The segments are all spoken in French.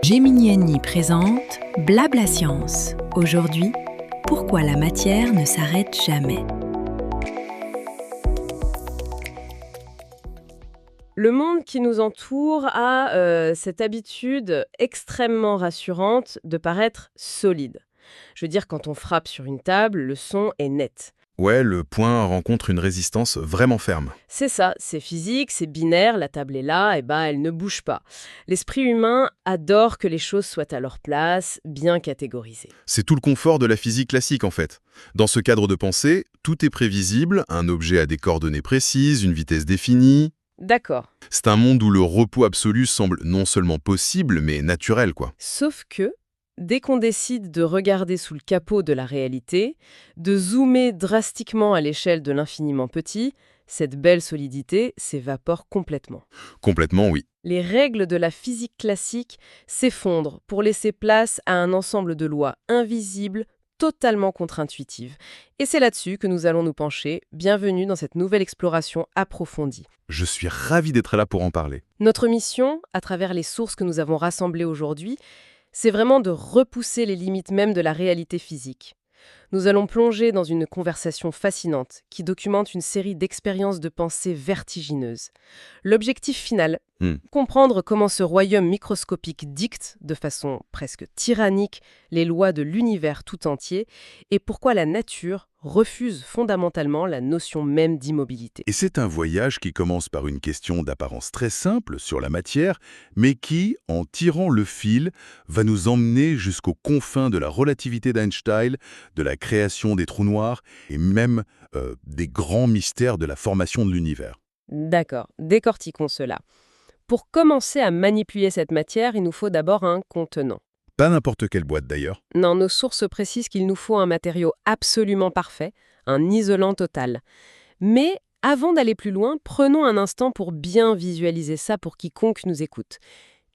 Geminiani présente Blabla Science. Aujourd'hui, pourquoi la matière ne s'arrête jamais? Le monde qui nous entoure a cette habitude extrêmement rassurante de paraître solide. Je veux dire, quand on frappe sur une table, le son est net. Ouais, le point rencontre une résistance vraiment ferme. C'est ça, c'est physique, c'est binaire, la table est là, et elle ne bouge pas. L'esprit humain adore que les choses soient à leur place, bien catégorisées. C'est tout le confort de la physique classique en fait. Dans ce cadre de pensée, tout est prévisible, un objet a des coordonnées précises, une vitesse définie. D'accord. C'est un monde où le repos absolu semble non seulement possible, mais naturel quoi. Sauf que, dès qu'on décide de regarder sous le capot de la réalité, de zoomer drastiquement à l'échelle de l'infiniment petit, cette belle solidité s'évapore complètement. Complètement oui. Les règles de la physique classique s'effondrent pour laisser place à un ensemble de lois invisibles, totalement contre-intuitives. Et c'est là-dessus que nous allons nous pencher. Bienvenue dans cette nouvelle exploration approfondie. Je suis ravi d'être là pour en parler. Notre mission, à travers les sources que nous avons rassemblées aujourd'hui, c'est vraiment de repousser les limites même de la réalité physique. Nous allons plonger dans une conversation fascinante qui documente une série d'expériences de pensée vertigineuses. L'objectif final, comprendre comment ce royaume microscopique dicte, de façon presque tyrannique, les lois de l'univers tout entier et pourquoi la nature refuse fondamentalement la notion même d'immobilité. Et c'est un voyage qui commence par une question d'apparence très simple sur la matière, mais qui, en tirant le fil, va nous emmener jusqu'aux confins de la relativité d'Einstein, de la création des trous noirs et même des grands mystères de la formation de l'univers. D'accord, décortiquons cela. Pour commencer à manipuler cette matière, il nous faut d'abord un contenant. Pas n'importe quelle boîte d'ailleurs. Non, nos sources précisent qu'il nous faut un matériau absolument parfait, un isolant total. Mais avant d'aller plus loin, prenons un instant pour bien visualiser ça pour quiconque nous écoute.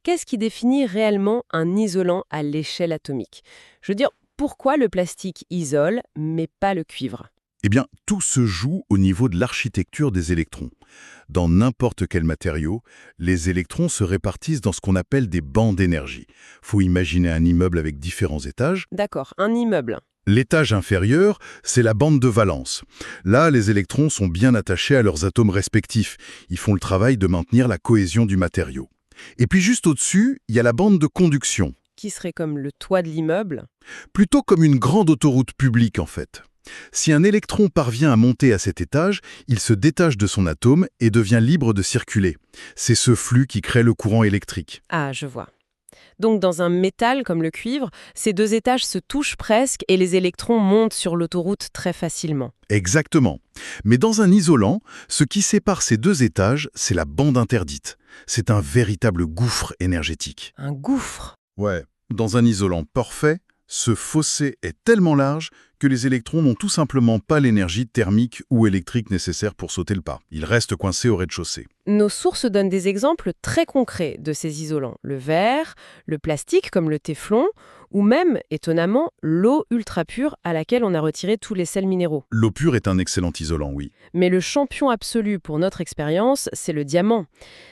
Qu'est-ce qui définit réellement un isolant à l'échelle atomique? Je veux dire, pourquoi le plastique isole, mais pas le cuivre? Eh bien, tout se joue au niveau de l'architecture des électrons. Dans n'importe quel matériau, les électrons se répartissent dans ce qu'on appelle des bancs d'énergie. Faut imaginer un immeuble avec différents étages. D'accord, un immeuble. L'étage inférieur, c'est la bande de valence. Là, les électrons sont bien attachés à leurs atomes respectifs. Ils font le travail de maintenir la cohésion du matériau. Et puis juste au-dessus, il y a la bande de conduction. Qui serait comme le toit de l'immeuble? Plutôt comme une grande autoroute publique en fait. Si un électron parvient à monter à cet étage, il se détache de son atome et devient libre de circuler. C'est ce flux qui crée le courant électrique. Ah, je vois. Donc dans un métal comme le cuivre, ces deux étages se touchent presque et les électrons montent sur l'autoroute très facilement. Exactement. Mais dans un isolant, ce qui sépare ces deux étages, c'est la bande interdite. C'est un véritable gouffre énergétique. Un gouffre? Ouais. Dans un isolant parfait, ce fossé est tellement large que les électrons n'ont tout simplement pas l'énergie thermique ou électrique nécessaire pour sauter le pas. Ils restent coincés au rez-de-chaussée. Nos sources donnent des exemples très concrets de ces isolants. Le verre, le plastique comme le téflon, ou même, étonnamment, l'eau ultra pure à laquelle on a retiré tous les sels minéraux. L'eau pure est un excellent isolant, oui. Mais le champion absolu pour notre expérience, c'est le diamant.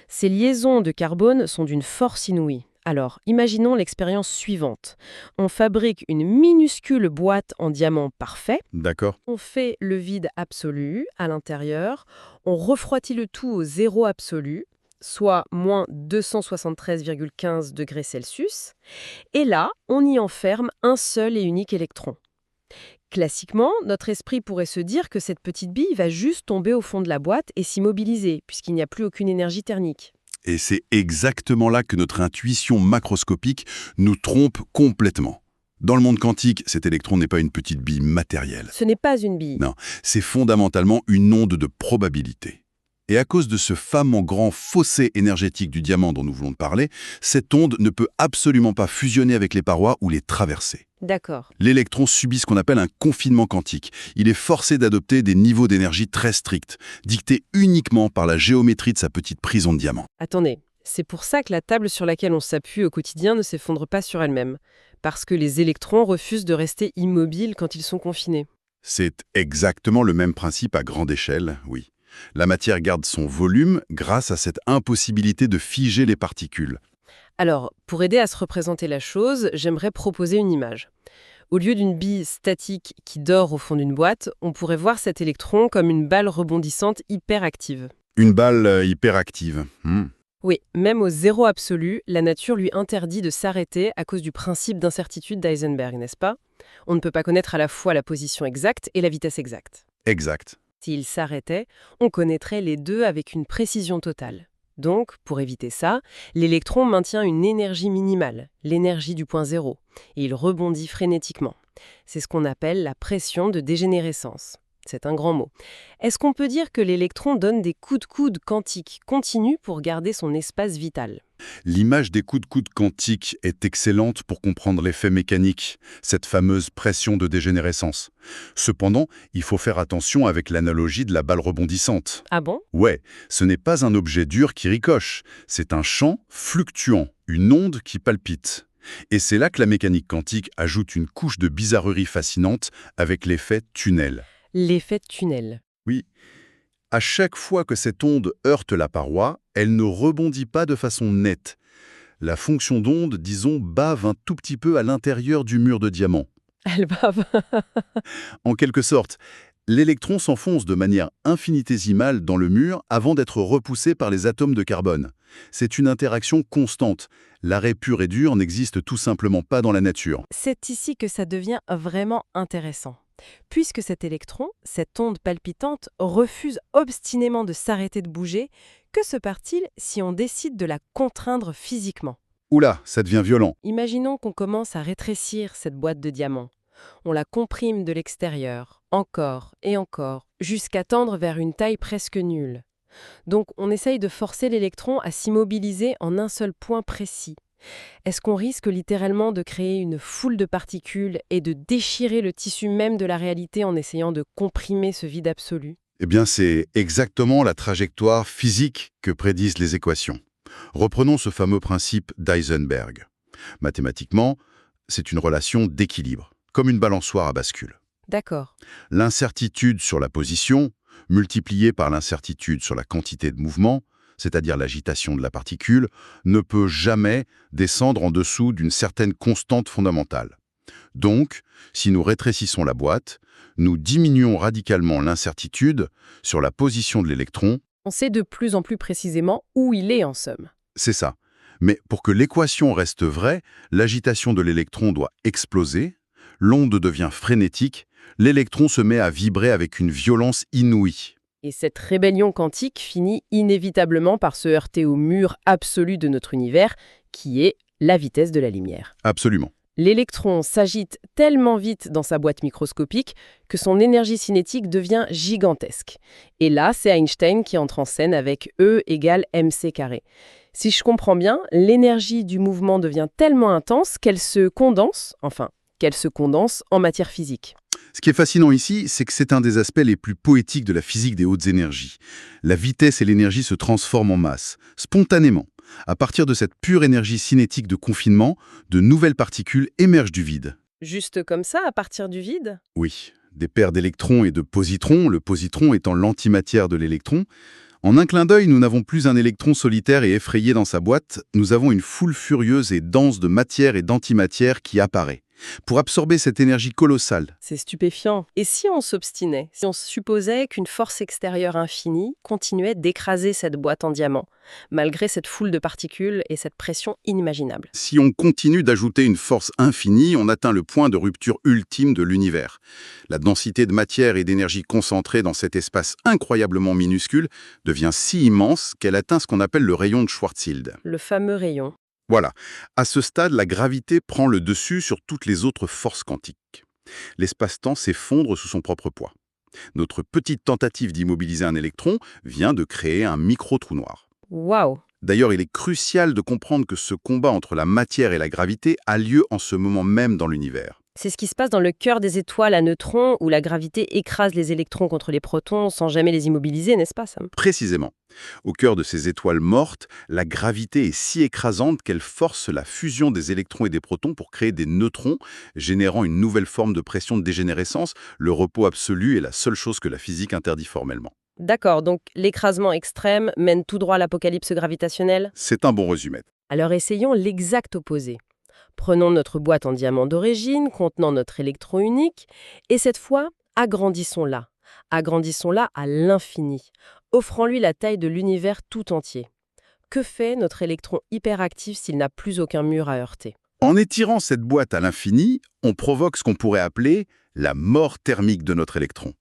Ces liaisons de carbone sont d'une force inouïe. Alors, imaginons l'expérience suivante. On fabrique une minuscule boîte en diamant parfait. D'accord. On fait le vide absolu à l'intérieur. On refroidit le tout au zéro absolu, soit moins 273,15 degrés Celsius. Et là, on y enferme un seul et unique électron. Classiquement, notre esprit pourrait se dire que cette petite bille va juste tomber au fond de la boîte et s'immobiliser, puisqu'il n'y a plus aucune énergie thermique. Et c'est exactement là que notre intuition macroscopique nous trompe complètement. Dans le monde quantique, cet électron n'est pas une petite bille matérielle. Ce n'est pas une bille. Non, c'est fondamentalement une onde de probabilité. Et à cause de ce fameux grand fossé énergétique du diamant dont nous voulons parler, cette onde ne peut absolument pas fusionner avec les parois ou les traverser. D'accord. L'électron subit ce qu'on appelle un confinement quantique. Il est forcé d'adopter des niveaux d'énergie très stricts, dictés uniquement par la géométrie de sa petite prison de diamant. Attendez, c'est pour ça que la table sur laquelle on s'appuie au quotidien ne s'effondre pas sur elle-même. Parce que les électrons refusent de rester immobiles quand ils sont confinés. C'est exactement le même principe à grande échelle, oui. La matière garde son volume grâce à cette impossibilité de figer les particules. Alors, pour aider à se représenter la chose, j'aimerais proposer une image. Au lieu d'une bille statique qui dort au fond d'une boîte, on pourrait voir cet électron comme une balle rebondissante hyperactive. Une balle hyperactive. Oui, même au zéro absolu, la nature lui interdit de s'arrêter à cause du principe d'incertitude d'Heisenberg, n'est-ce pas? On ne peut pas connaître à la fois la position exacte et la vitesse exacte. Exact. S'il s'arrêtait, on connaîtrait les deux avec une précision totale. Donc, pour éviter ça, l'électron maintient une énergie minimale, l'énergie du point zéro, et il rebondit frénétiquement. C'est ce qu'on appelle la pression de dégénérescence. C'est un grand mot. Est-ce qu'on peut dire que l'électron donne des coups de coude quantiques continus pour garder son espace vital? L'image des coups de coude quantiques est excellente pour comprendre l'effet mécanique, cette fameuse pression de dégénérescence. Cependant, il faut faire attention avec l'analogie de la balle rebondissante. Ah bon? Ouais, ce n'est pas un objet dur qui ricoche, c'est un champ fluctuant, une onde qui palpite. Et c'est là que la mécanique quantique ajoute une couche de bizarrerie fascinante avec l'effet tunnel. L'effet de tunnel. Oui. À chaque fois que cette onde heurte la paroi, elle ne rebondit pas de façon nette. La fonction d'onde, disons, bave un tout petit peu à l'intérieur du mur de diamant. Elle bave. En quelque sorte, l'électron s'enfonce de manière infinitésimale dans le mur avant d'être repoussé par les atomes de carbone. C'est une interaction constante. L'arrêt pur et dur n'existe tout simplement pas dans la nature. C'est ici que ça devient vraiment intéressant. Puisque cet électron, cette onde palpitante, refuse obstinément de s'arrêter de bouger, que se passe-t-il si on décide de la contraindre physiquement? Oula, ça devient violent. Imaginons qu'on commence à rétrécir cette boîte de diamants. On la comprime de l'extérieur, encore et encore, jusqu'à tendre vers une taille presque nulle. Donc on essaye de forcer l'électron à s'immobiliser en un seul point précis. Est-ce qu'on risque littéralement de créer une foule de particules et de déchirer le tissu même de la réalité en essayant de comprimer ce vide absolu? Eh bien, c'est exactement la trajectoire physique que prédisent les équations. Reprenons ce fameux principe d'Heisenberg. Mathématiquement, c'est une relation d'équilibre, comme une balançoire à bascule. D'accord. L'incertitude sur la position, multipliée par l'incertitude sur la quantité de mouvement, c'est-à-dire l'agitation de la particule, ne peut jamais descendre en dessous d'une certaine constante fondamentale. Donc, si nous rétrécissons la boîte, nous diminuons radicalement l'incertitude sur la position de l'électron. On sait de plus en plus précisément où il est en somme. C'est ça. Mais pour que l'équation reste vraie, l'agitation de l'électron doit exploser, l'onde devient frénétique, l'électron se met à vibrer avec une violence inouïe. Et cette rébellion quantique finit inévitablement par se heurter au mur absolu de notre univers, qui est la vitesse de la lumière. Absolument. L'électron s'agite tellement vite dans sa boîte microscopique que son énergie cinétique devient gigantesque. Et là, c'est Einstein qui entre en scène avec E égale mc². Si je comprends bien, l'énergie du mouvement devient tellement intense qu'elle se condense en matière physique. Ce qui est fascinant ici, c'est que c'est un des aspects les plus poétiques de la physique des hautes énergies. La vitesse et l'énergie se transforment en masse, spontanément. À partir de cette pure énergie cinétique de confinement, de nouvelles particules émergent du vide. Juste comme ça, à partir du vide? Oui, des paires d'électrons et de positrons, le positron étant l'antimatière de l'électron. En un clin d'œil, nous n'avons plus un électron solitaire et effrayé dans sa boîte, nous avons une foule furieuse et dense de matière et d'antimatière qui apparaît, pour absorber cette énergie colossale. C'est stupéfiant. Et si on s'obstinait, si on supposait qu'une force extérieure infinie continuait d'écraser cette boîte en diamant, malgré cette foule de particules et cette pression inimaginable? Si on continue d'ajouter une force infinie, on atteint le point de rupture ultime de l'univers. La densité de matière et d'énergie concentrée dans cet espace incroyablement minuscule devient si immense qu'elle atteint ce qu'on appelle le rayon de Schwarzschild. Le fameux rayon. Voilà. À ce stade, la gravité prend le dessus sur toutes les autres forces quantiques. L'espace-temps s'effondre sous son propre poids. Notre petite tentative d'immobiliser un électron vient de créer un micro-trou noir. Waouh! D'ailleurs, il est crucial de comprendre que ce combat entre la matière et la gravité a lieu en ce moment même dans l'univers. C'est ce qui se passe dans le cœur des étoiles à neutrons, où la gravité écrase les électrons contre les protons sans jamais les immobiliser, n'est-ce pas, Sam? Précisément. Au cœur de ces étoiles mortes, la gravité est si écrasante qu'elle force la fusion des électrons et des protons pour créer des neutrons, générant une nouvelle forme de pression de dégénérescence. Le repos absolu est la seule chose que la physique interdit formellement. D'accord, donc l'écrasement extrême mène tout droit à l'apocalypse gravitationnelle? C'est un bon résumé. Alors essayons l'exact opposé. Prenons notre boîte en diamant d'origine contenant notre électron unique et cette fois, agrandissons-la. Agrandissons-la à l'infini, offrant-lui la taille de l'univers tout entier. Que fait notre électron hyperactif s'il n'a plus aucun mur à heurter? En étirant cette boîte à l'infini, on provoque ce qu'on pourrait appeler la mort thermique de notre électron.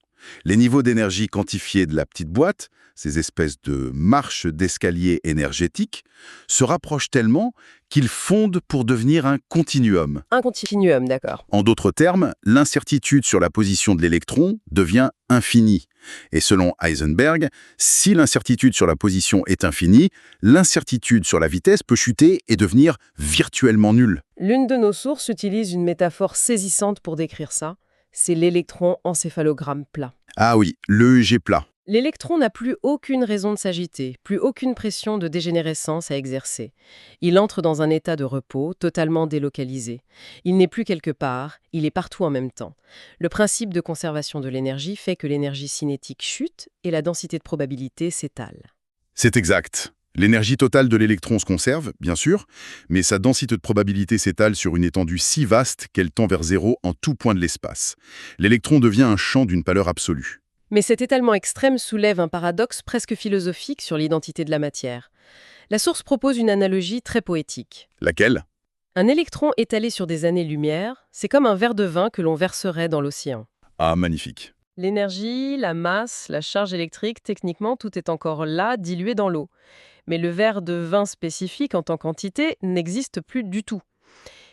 Les niveaux d'énergie quantifiés de la petite boîte, ces espèces de marches d'escalier énergétiques, se rapprochent tellement qu'ils fondent pour devenir un continuum. Un continuum, d'accord. En d'autres termes, l'incertitude sur la position de l'électron devient infinie. Et selon Heisenberg, si l'incertitude sur la position est infinie, l'incertitude sur la vitesse peut chuter et devenir virtuellement nulle. L'une de nos sources utilise une métaphore saisissante pour décrire ça. C'est l'électron encéphalogramme plat. Ah oui, l'EEG plat. L'électron n'a plus aucune raison de s'agiter, plus aucune pression de dégénérescence à exercer. Il entre dans un état de repos, totalement délocalisé. Il n'est plus quelque part, il est partout en même temps. Le principe de conservation de l'énergie fait que l'énergie cinétique chute et la densité de probabilité s'étale. C'est exact. L'énergie totale de l'électron se conserve, bien sûr, mais sa densité de probabilité s'étale sur une étendue si vaste qu'elle tend vers zéro en tout point de l'espace. L'électron devient un champ d'une pâleur absolue. Mais cet étalement extrême soulève un paradoxe presque philosophique sur l'identité de la matière. La source propose une analogie très poétique. Laquelle? Un électron étalé sur des années-lumière, c'est comme un verre de vin que l'on verserait dans l'océan. Ah, magnifique. L'énergie, la masse, la charge électrique, techniquement, tout est encore là, dilué dans l'eau. Mais le verre de vin spécifique en tant qu'entité n'existe plus du tout.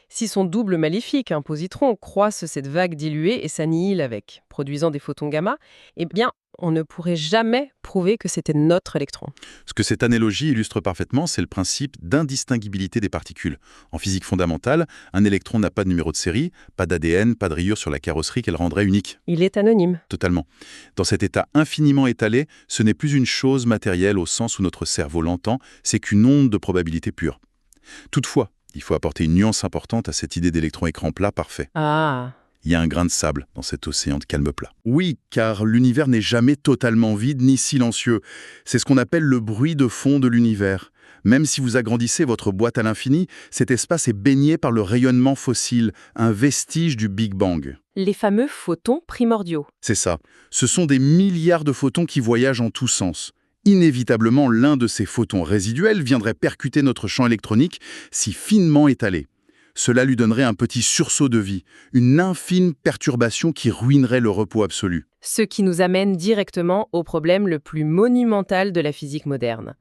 Si son double maléfique, un positron, croise cette vague diluée et s'annihile avec, produisant des photons gamma, eh bien, on ne pourrait jamais prouver que c'était notre électron. Ce que cette analogie illustre parfaitement, c'est le principe d'indistinguibilité des particules. En physique fondamentale, un électron n'a pas de numéro de série, pas d'ADN, pas de rayures sur la carrosserie qu'elle rendrait unique. Il est anonyme. Totalement. Dans cet état infiniment étalé, ce n'est plus une chose matérielle au sens où notre cerveau l'entend, c'est qu'une onde de probabilité pure. Toutefois, il faut apporter une nuance importante à cette idée d'électron écran plat parfait. Ah. Il y a un grain de sable dans cet océan de calme plat. Oui, car l'univers n'est jamais totalement vide ni silencieux. C'est ce qu'on appelle le bruit de fond de l'univers. Même si vous agrandissez votre boîte à l'infini, cet espace est baigné par le rayonnement fossile, un vestige du Big Bang. Les fameux photons primordiaux. C'est ça. Ce sont des milliards de photons qui voyagent en tous sens. Inévitablement, l'un de ces photons résiduels viendrait percuter notre champ électronique si finement étalé. Cela lui donnerait un petit sursaut de vie, une infime perturbation qui ruinerait le repos absolu. Ce qui nous amène directement au problème le plus monumental de la physique moderne,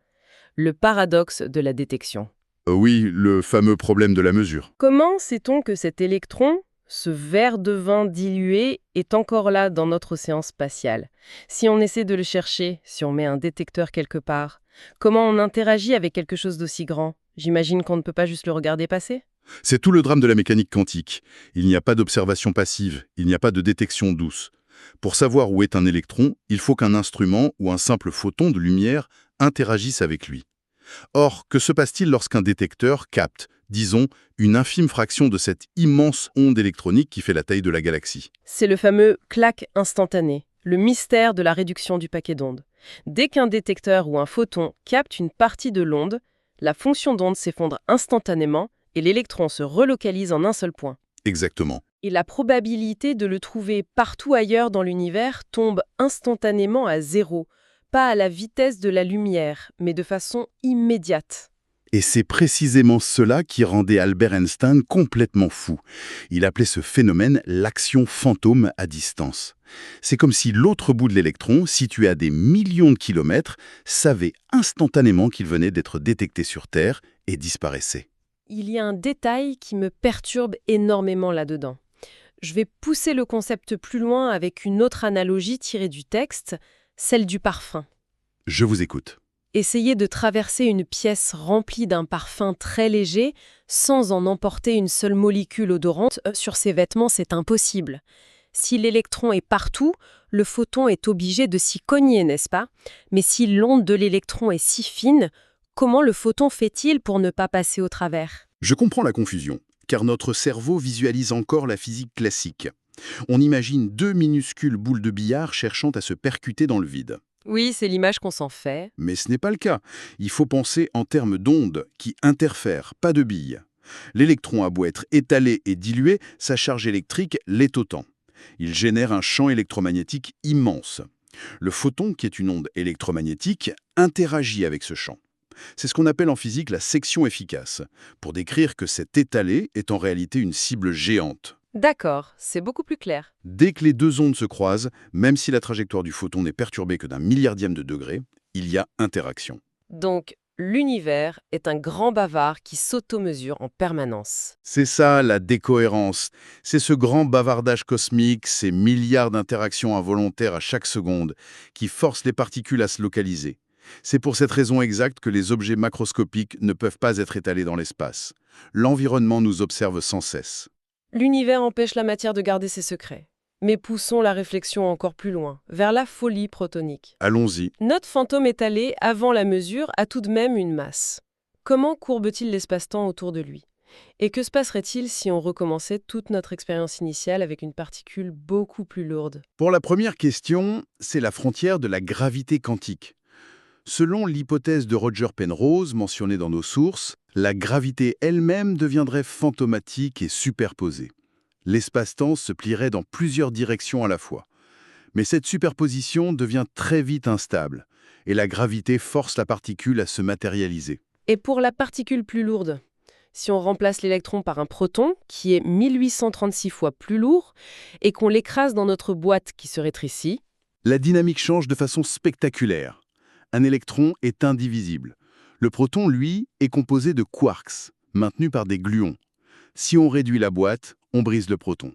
le paradoxe de la détection. Oui, le fameux problème de la mesure. Comment sait-on que cet électron, ce verre de vin dilué, est encore là dans notre océan spatial? Si on essaie de le chercher, si on met un détecteur quelque part, comment on interagit avec quelque chose d'aussi grand? J'imagine qu'on ne peut pas juste le regarder passer? C'est tout le drame de la mécanique quantique. Il n'y a pas d'observation passive, il n'y a pas de détection douce. Pour savoir où est un électron, il faut qu'un instrument ou un simple photon de lumière interagisse avec lui. Or, que se passe-t-il lorsqu'un détecteur capte, disons, une infime fraction de cette immense onde électronique qui fait la taille de la galaxie? C'est le fameux claque instantané, le mystère de la réduction du paquet d'ondes. Dès qu'un détecteur ou un photon capte une partie de l'onde, la fonction d'onde s'effondre instantanément et l'électron se relocalise en un seul point. Exactement. Et la probabilité de le trouver partout ailleurs dans l'univers tombe instantanément à zéro, pas à la vitesse de la lumière, mais de façon immédiate. Et c'est précisément cela qui rendait Albert Einstein complètement fou. Il appelait ce phénomène l'action fantôme à distance. C'est comme si l'autre bout de l'électron, situé à des millions de kilomètres, savait instantanément qu'il venait d'être détecté sur Terre et disparaissait. Il y a un détail qui me perturbe énormément là-dedans. Je vais pousser le concept plus loin avec une autre analogie tirée du texte, celle du parfum. Je vous écoute. Essayez de traverser une pièce remplie d'un parfum très léger sans en emporter une seule molécule odorante sur ses vêtements, c'est impossible. Si l'électron est partout, le photon est obligé de s'y cogner, n'est-ce pas? Mais si l'onde de l'électron est si fine, comment le photon fait-il pour ne pas passer au travers? Je comprends la confusion, car notre cerveau visualise encore la physique classique. On imagine deux minuscules boules de billard cherchant à se percuter dans le vide. Oui, c'est l'image qu'on s'en fait. Mais ce n'est pas le cas. Il faut penser en termes d'ondes qui interfèrent, pas de billes. L'électron a beau être étalé et dilué, sa charge électrique l'est autant. Il génère un champ électromagnétique immense. Le photon, qui est une onde électromagnétique, interagit avec ce champ. C'est ce qu'on appelle en physique la section efficace, pour décrire que cet étalé est en réalité une cible géante. D'accord, c'est beaucoup plus clair. Dès que les deux ondes se croisent, même si la trajectoire du photon n'est perturbée que d'un milliardième de degré, il y a interaction. Donc, l'univers est un grand bavard qui s'auto-mesure en permanence. C'est ça, la décohérence. C'est ce grand bavardage cosmique, ces milliards d'interactions involontaires à chaque seconde, qui forcent les particules à se localiser. C'est pour cette raison exacte que les objets macroscopiques ne peuvent pas être étalés dans l'espace. L'environnement nous observe sans cesse. L'univers empêche la matière de garder ses secrets. Mais poussons la réflexion encore plus loin, vers la folie protonique. Allons-y. Notre fantôme étalé, avant la mesure, a tout de même une masse. Comment courbe-t-il l'espace-temps autour de lui? Et que se passerait-il si on recommençait toute notre expérience initiale avec une particule beaucoup plus lourde? Pour la première question, c'est la frontière de la gravité quantique. Selon l'hypothèse de Roger Penrose mentionnée dans nos sources, la gravité elle-même deviendrait fantomatique et superposée. L'espace-temps se plierait dans plusieurs directions à la fois. Mais cette superposition devient très vite instable, et la gravité force la particule à se matérialiser. Et pour la particule plus lourde, si on remplace l'électron par un proton, qui est 1836 fois plus lourd, et qu'on l'écrase dans notre boîte qui se rétrécit, La dynamique change de façon spectaculaire. Un électron est indivisible. Le proton, lui, est composé de quarks, maintenus par des gluons. Si on réduit la boîte, on brise le proton.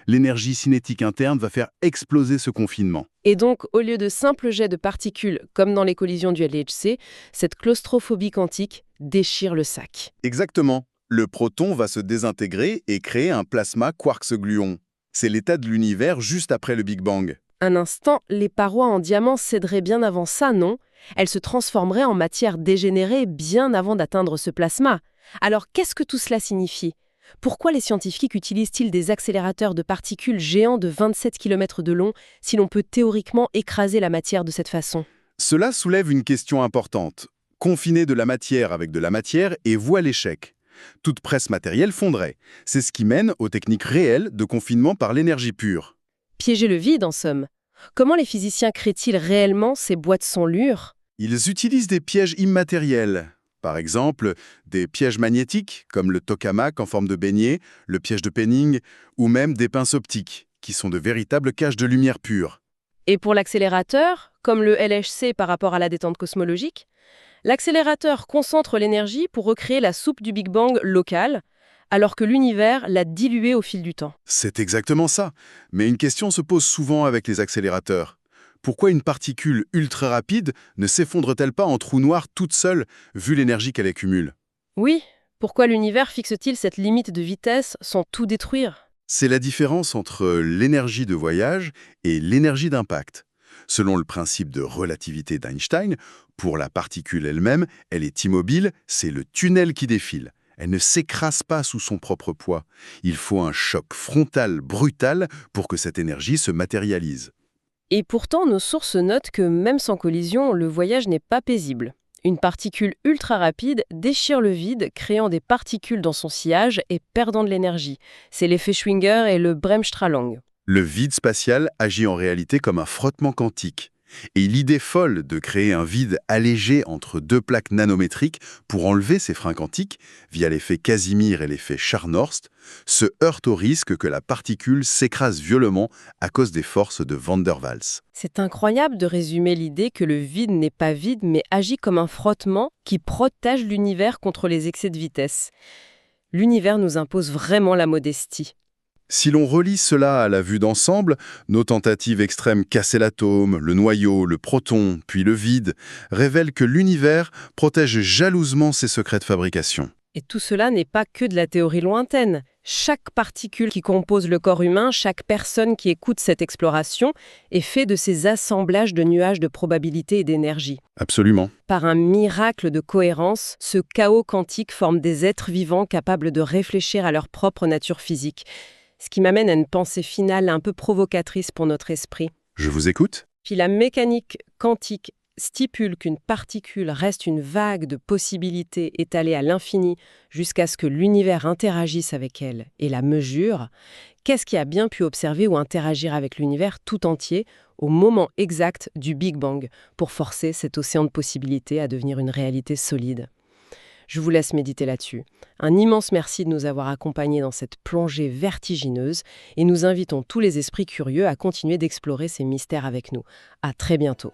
L'énergie cinétique interne va faire exploser ce confinement. et donc au lieu de simples jets de particules, comme dans les collisions du LHC, cette claustrophobie quantique déchire le sac. Exactement. Le proton va se désintégrer et créer un plasma quarks-gluon. C'est l'état de l'univers juste après le Big Bang. Un instant, les parois en diamant céderaient bien avant ça, non? Elles se transformeraient en matière dégénérée bien avant d'atteindre ce plasma. Alors qu'est-ce que tout cela signifie? Pourquoi les scientifiques utilisent-ils des accélérateurs de particules géants de 27 km de long si l'on peut théoriquement écraser la matière de cette façon? Cela soulève une question importante. Confiner de la matière avec de la matière est voué à l'échec. Toute presse matérielle fondrait. C'est ce qui mène aux techniques réelles de confinement par l'énergie pure. Piéger le vide, en somme. Comment les physiciens créent-ils réellement ces boîtes sans lure? Ils utilisent des pièges immatériels. Par exemple, des pièges magnétiques, comme le tokamak en forme de beignet, le piège de Penning, ou même des pinces optiques, qui sont de véritables caches de lumière pure. Et pour l'accélérateur, comme le LHC par rapport à la détente cosmologique, l'accélérateur concentre l'énergie pour recréer la soupe du Big Bang locale, alors que l'univers l'a diluée au fil du temps. C'est exactement ça. Mais une question se pose souvent avec les accélérateurs. Pourquoi une particule ultra rapide ne s'effondre-t-elle pas en trou noir toute seule, vu l'énergie qu'elle accumule? Oui, pourquoi l'univers fixe-t-il cette limite de vitesse sans tout détruire? C'est la différence entre l'énergie de voyage et l'énergie d'impact. Selon le principe de relativité d'Einstein, pour la particule elle-même, elle est immobile, c'est le tunnel qui défile. Elle ne s'écrase pas sous son propre poids. Il faut un choc frontal brutal pour que cette énergie se matérialise. Et pourtant, nos sources notent que même sans collision, le voyage n'est pas paisible. Une particule ultra rapide déchire le vide, créant des particules dans son sillage et perdant de l'énergie. C'est l'effet Schwinger et le Bremsstrahlung. Le vide spatial agit en réalité comme un frottement quantique. Et l'idée folle de créer un vide allégé entre deux plaques nanométriques pour enlever ces freins quantiques, via l'effet Casimir et l'effet Scharnhorst, se heurte au risque que la particule s'écrase violemment à cause des forces de Van der Waals. C'est incroyable de résumer l'idée que le vide n'est pas vide mais agit comme un frottement qui protège l'univers contre les excès de vitesse. L'univers nous impose vraiment la modestie. Si l'on relie cela à la vue d'ensemble, nos tentatives extrêmes casser l'atome, le noyau, le proton, puis le vide, révèlent que l'univers protège jalousement ses secrets de fabrication. Et tout cela n'est pas que de la théorie lointaine. Chaque particule qui compose le corps humain, chaque personne qui écoute cette exploration, est fait de ces assemblages de nuages de probabilité et d'énergie. Absolument. Par un miracle de cohérence, ce chaos quantique forme des êtres vivants capables de réfléchir à leur propre nature physique. Ce qui m'amène à une pensée finale un peu provocatrice pour notre esprit. Je vous écoute. Puis la mécanique quantique stipule qu'une particule reste une vague de possibilités étalée à l'infini jusqu'à ce que l'univers interagisse avec elle et la mesure. Qu'est-ce qui a bien pu observer ou interagir avec l'univers tout entier au moment exact du Big Bang pour forcer cet océan de possibilités à devenir une réalité solide? Je vous laisse méditer là-dessus. Un immense merci de nous avoir accompagnés dans cette plongée vertigineuse et nous invitons tous les esprits curieux à continuer d'explorer ces mystères avec nous. À très bientôt.